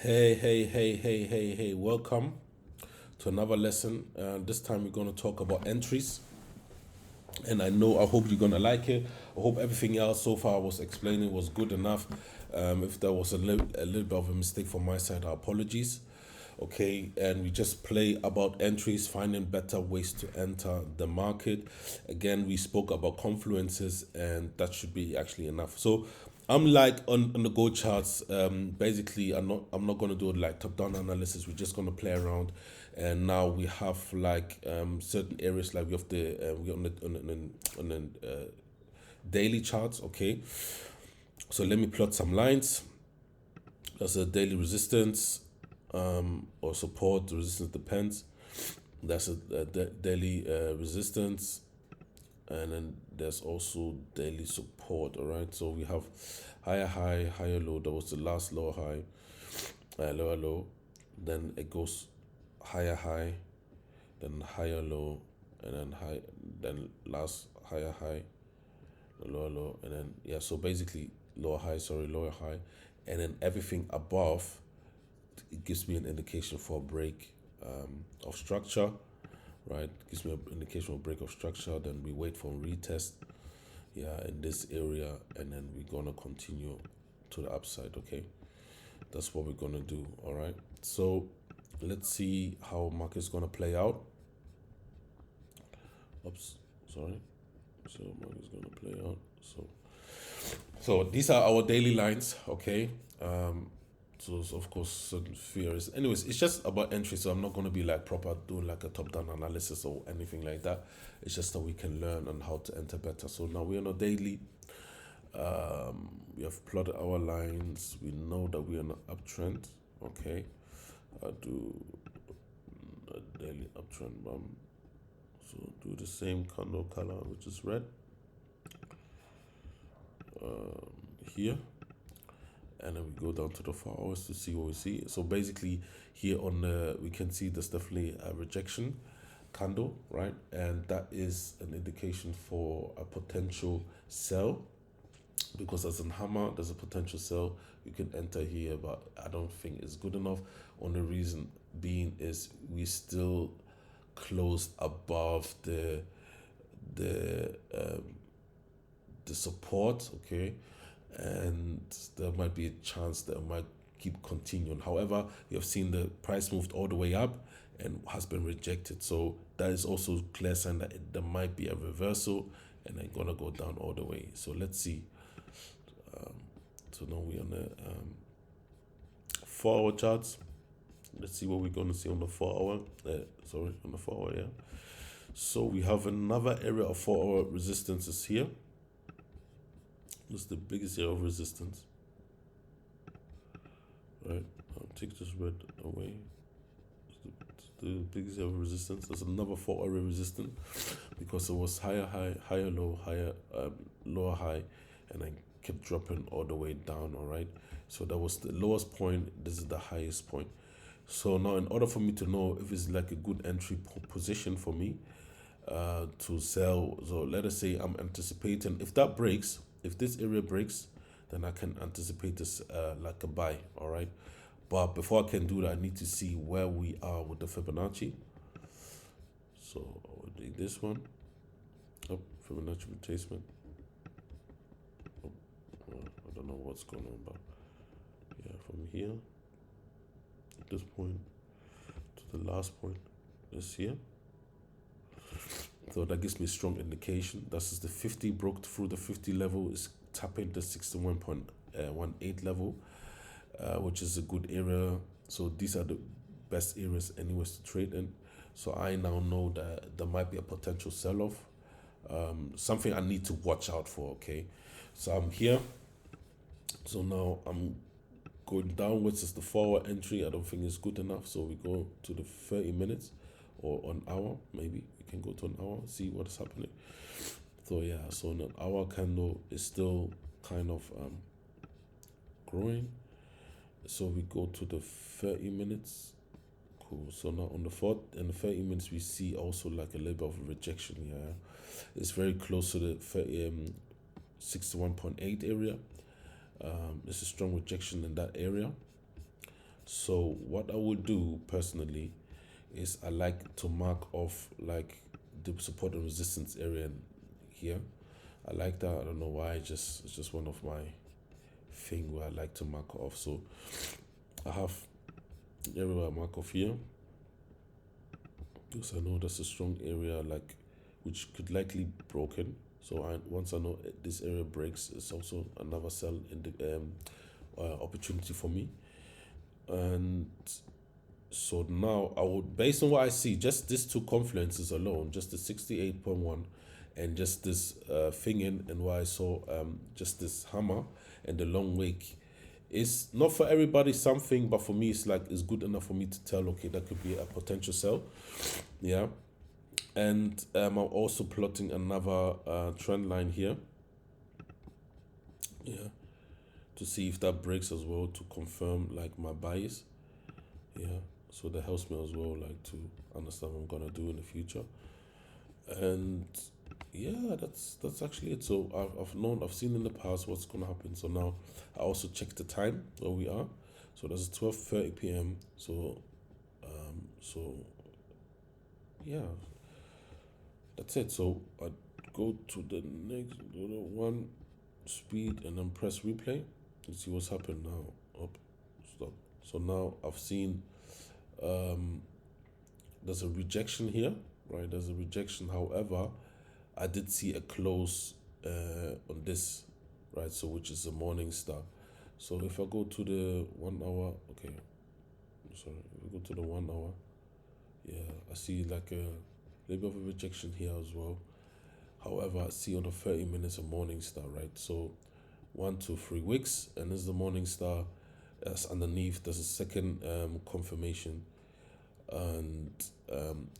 Hey, welcome to another lesson. This time we're going to talk about entries, and I hope you're going to like it. I hope everything else so far I was explaining was good enough. If there was a little bit of a mistake from my side, apologies. Okay, and we just play about entries, finding better ways to enter the market. Again, we spoke about confluences, and that should be actually enough. So I'm like on the go charts. Basically, I'm not gonna do like top down analysis. We're just gonna play around, and now we have like certain areas like we have we on the daily charts. Okay, so let me plot some lines. That's a daily resistance, or support. The resistance depends. That's a daily resistance, and then there's also daily support. All right, so we have higher high, higher low. That was the last lower high, lower low. Then it goes higher high, then higher low, and then high, then last higher high, lower low, and then yeah. So basically lower high, sorry, lower high, and then everything above, it gives me an indication for a break of structure, right? Gives me an indication of break of structure. Then we wait for a retest, yeah, in this area, and then we're gonna continue to the upside. Okay, that's what we're gonna do. All right. So let's see how market's gonna play out. Oops, sorry. So market's gonna play out. So these are our daily lines. Okay. So of course certain fears. Anyways, it's just about entry, so I'm not gonna be like proper doing like a top-down analysis or anything like that. It's just that we can learn on how to enter better. So now we're on a daily. We have plotted our lines. We know that we're on an uptrend. Okay. I do a daily uptrend. So do the same candle color, which is red. Here, and then we go down to the 4 hours to see what we see. So basically here on the, we can see there's definitely a rejection candle, right? And that is an indication for a potential sell, because as in hammer there's a potential sell. You can enter here, but I don't think it's good enough. Only reason being is we still closed above the support. Okay, and there might be a chance that it might keep continuing. However, you have seen the price moved all the way up and has been rejected, so that is also clear sign that there might be a reversal and then gonna go down all the way. So let's see. So now we're on the 4 hour charts. Let's see what we're gonna see on the 4 hour. On the 4 hour, yeah. So we have another area of 4 hour resistances here. This is the biggest area of resistance. Right, I'll take this red away. It's the biggest area of resistance. There's another 4 area resistance because it was higher high, higher low, higher lower high, and then kept dropping all the way down. All right, so that was the lowest point. This is the highest point. So now, in order for me to know if it's like a good entry position for me to sell, so let us say I'm anticipating if that breaks, if this area breaks, then I can anticipate this like a buy. All right, but before I can do that, I need to see where we are with the Fibonacci. So I will take this one. Oh, Fibonacci retracement. Oh, I don't know what's going on, but yeah, from here at this point to the last point is here. So that gives me a strong indication. That's just the 50 broke through the 50 level, is tapping the 61.18 level, which is a good area. So these are the best areas anyways to trade in. So I now know that there might be a potential sell-off, something I need to watch out for. Okay, so I'm here. So now I'm going downwards. Is the 4 hour entry. I don't think it's good enough. So we go to the 30 minutes or an hour. Maybe we can go to an hour, see what is happening. So yeah, so an hour candle is still kind of growing. So we go to the 30 minutes. Cool. So now on the 30 minutes, we see also like a little bit of rejection. Yeah, it's very close to the 61.8 area. There's a strong rejection in that area. So what I would do personally is I like to mark off like the support and resistance area here. I like that. I don't know why. It's just one of my thing where I like to mark off. So I have area I mark off here because I know that's a strong area like which could likely be broken. So once I know this area breaks, it's also another sell in the opportunity for me. And so now I would, based on what I see, just these two confluences alone, just the 68.1 and just this thing in, and what I saw, just this hammer and the long wick, is not for everybody something, but for me it's like it's good enough for me to tell, okay, that could be a potential sell. Yeah. And I'm also plotting another trend line here. Yeah. To see if that breaks as well, to confirm like my bias. Yeah. So that helps me as well, like to understand what I'm gonna do in the future. And yeah, that's actually it. So I've seen in the past what's gonna happen. So now I also check the time where we are. So that's 12:30 p.m. So yeah, that's it. So I go to the next one, speed, and then press replay. Let's see what's happened now. Up, stop. So now I've seen there's a rejection here, right? There's a rejection. However, I did see a close on this, right? So which is a morning star. So if I go to the 1 hour, okay, sorry, if I go to the 1 hour, yeah, I see like a little bit of a rejection here as well. However, I see on the 30 minutes a morning star, right? So 1, 2, 3 weeks, and this is the morning star. That's underneath. There's a second confirmation, and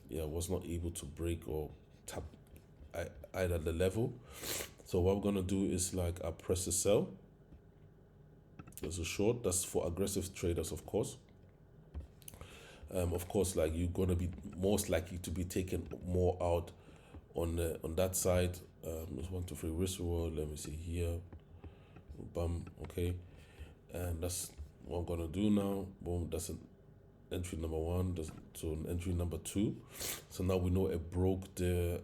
yeah, was not able to break or tap either the level. So what I'm gonna do is like I press the sell. There's a short. That's for aggressive traders, of course. Of course, like you're gonna be most likely to be taking more out on that side. There's 1, 2, 3 risk reward. Let me see here. Bam. Okay, and that's what I'm gonna do now. Boom. That's an entry number 1. So an entry number 2. So now we know it broke the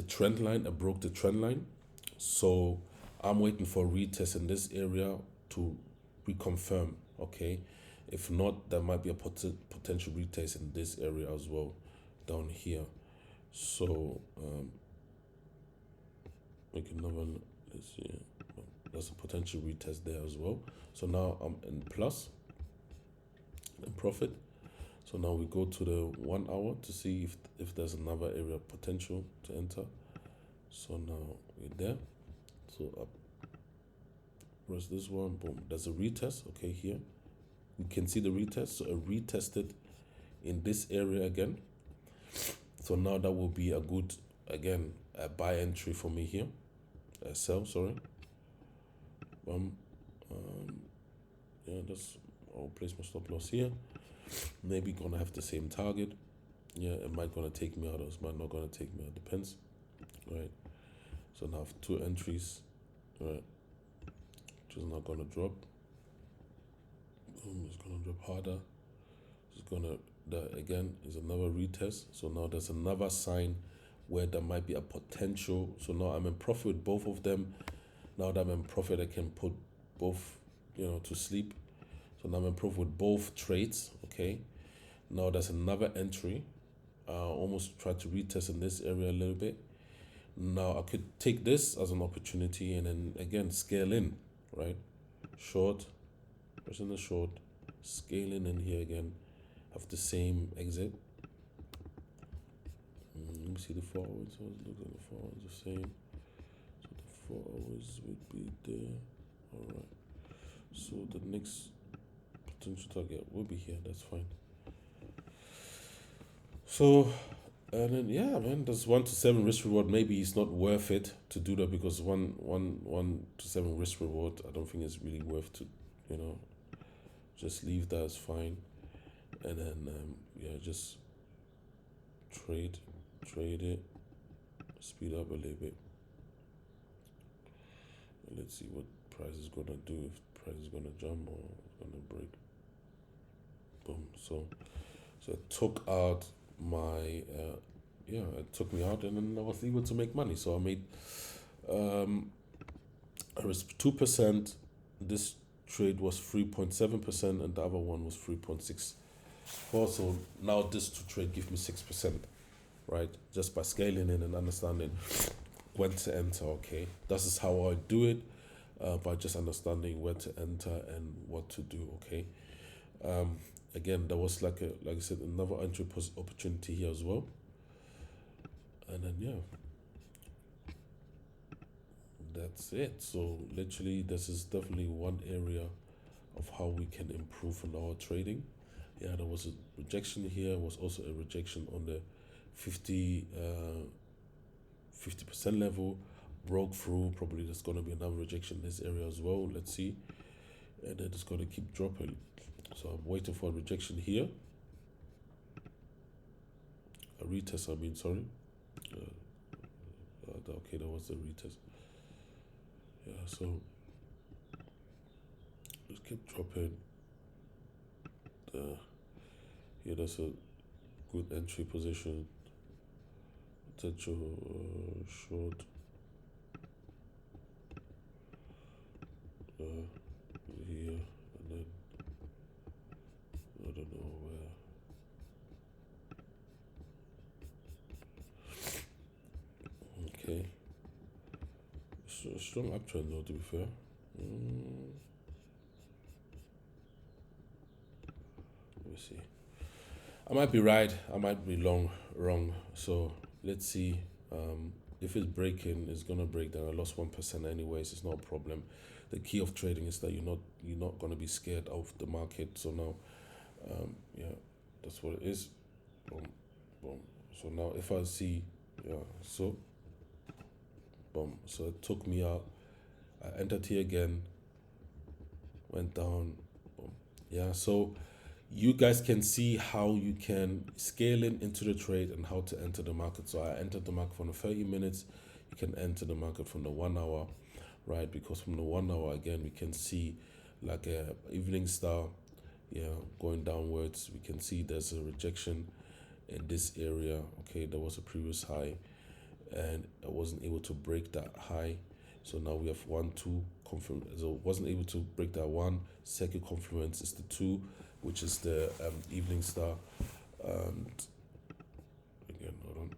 trend line. It broke the trend line. So I'm waiting for a retest in this area to reconfirm. Okay, if not, there might be a potential retest in this area as well, down here. So make another. Let's see. There's a potential retest there as well. So now I'm in plus and profit. So now we go to the 1 hour to see if there's another area of potential to enter. So now we're there. So up press this one, boom. There's a retest, okay, here. We can see the retest. So a retested in this area again. So now that will be a good, again, a buy entry for me here. A sell, sorry. Yeah, I'll place my stop loss here. Maybe gonna have the same target. Yeah, it might gonna take me out, or it might not gonna take me out. Depends, right? So now I have 2 entries, right? Which is not gonna drop. It's gonna drop harder. It's gonna that again is another retest. So now there's another sign where there might be a potential. So now I'm in profit with both of them. Now that I'm in profit, I can put both, to sleep. So now I'm in profit with both trades. Okay. Now there's another entry. Almost try to retest in this area a little bit. Now I could take this as an opportunity and then again scale in, right? Short, pressing the short, scaling in here again, have the same exit. Let me see the 4 hours. So let's look at the 4 hours the same. So the 4 hours would be there. Alright. So the next potential target will be here, that's fine. So and then yeah, man, there's 1 to 7 risk reward. Maybe it's not worth it to do that because one to 7 risk reward, I don't think it's really worth to, just leave that as fine. And then just trade it, speed up a little bit. Let's see what price is gonna do, if price is gonna jump or gonna break. Boom. So it took out my it took me out, and then I was able to make money. So I made I was 2%. This trade was 3.7%, and the other one was 3.64. So now this two trade give me 6%, right? Just by scaling in and understanding when to enter. Okay, this is how I do it, by just understanding when to enter and what to do. Okay. Again, there was like I said, another entry opportunity here as well, and then that's it. So literally, this is definitely one area of how we can improve on our trading. Yeah, there was a rejection here. Was also a rejection on the 50% level. Broke through. Probably there's gonna be another rejection in this area as well. Let's see, and then it's gonna keep dropping. So I'm waiting for a rejection here. A retest. I mean, sorry. Okay, that was the retest. Yeah, so just keep dropping. Yeah, that's a good entry position. Potential short. Here, and then I don't know where. Okay. Strong uptrend though, to be fair. Let me see. I might be right. I might be wrong. So let's see. If it's breaking, it's gonna break. Then I lost 1% anyways. It's not a problem. The key of trading is that you're not gonna be scared of the market. So now, that's what it is. Boom, boom. So now if I see, so boom. So it took me out. I entered here again. Went down. Boom. Yeah. So you guys can see how you can scale into the trade and how to enter the market. So I entered the market from the 30 minutes. You can enter the market from the 1 hour, right? Because from the 1 hour, again, we can see like a evening star, going downwards. We can see there's a rejection in this area. Okay, there was a previous high, and I wasn't able to break that high. So now we have 1, 2 confluence. So wasn't able to break that one. Second confluence is the 2, which is the evening star. And again, hold on.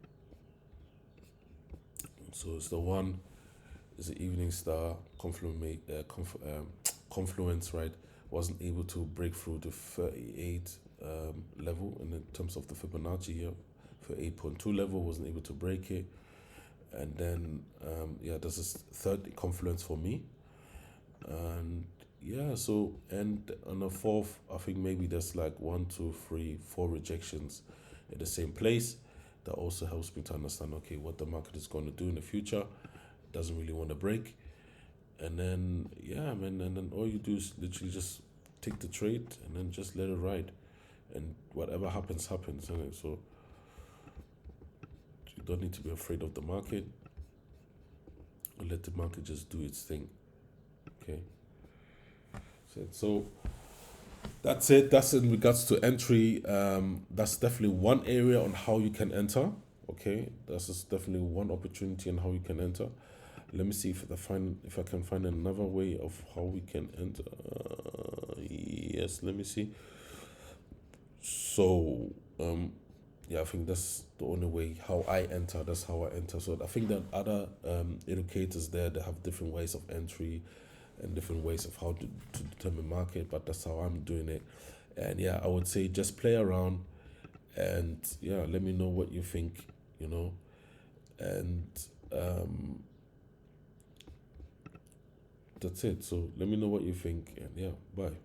So it's the 1 is the evening star confluence, right? Wasn't able to break through the 38 level, and in terms of the Fibonacci here, for 8.2 level, wasn't able to break it. And then this is third confluence for me. And so, and on the 4th, I think maybe there's like 1, 2, 3, 4 rejections in the same place. That also helps me to understand, okay, what the market is going to do in the future. It doesn't really want to break. And then, and then all you do is literally just take the trade and then just let it ride. And whatever happens, happens. So you don't need to be afraid of the market. Let the market just do its thing. Okay. So that's it. That's in regards to entry. That's definitely one area on how you can enter. Okay, that's just definitely one opportunity on how you can enter. Let me see if I can find another way of how we can enter. Yes, let me see. So I think that's the only way how I enter. That's how I enter. So I think that other educators there, they have different ways of entry and different ways of how to determine market, but that's how I'm doing it. And I would say just play around, and let me know what you think, and that's it. So let me know what you think, and bye.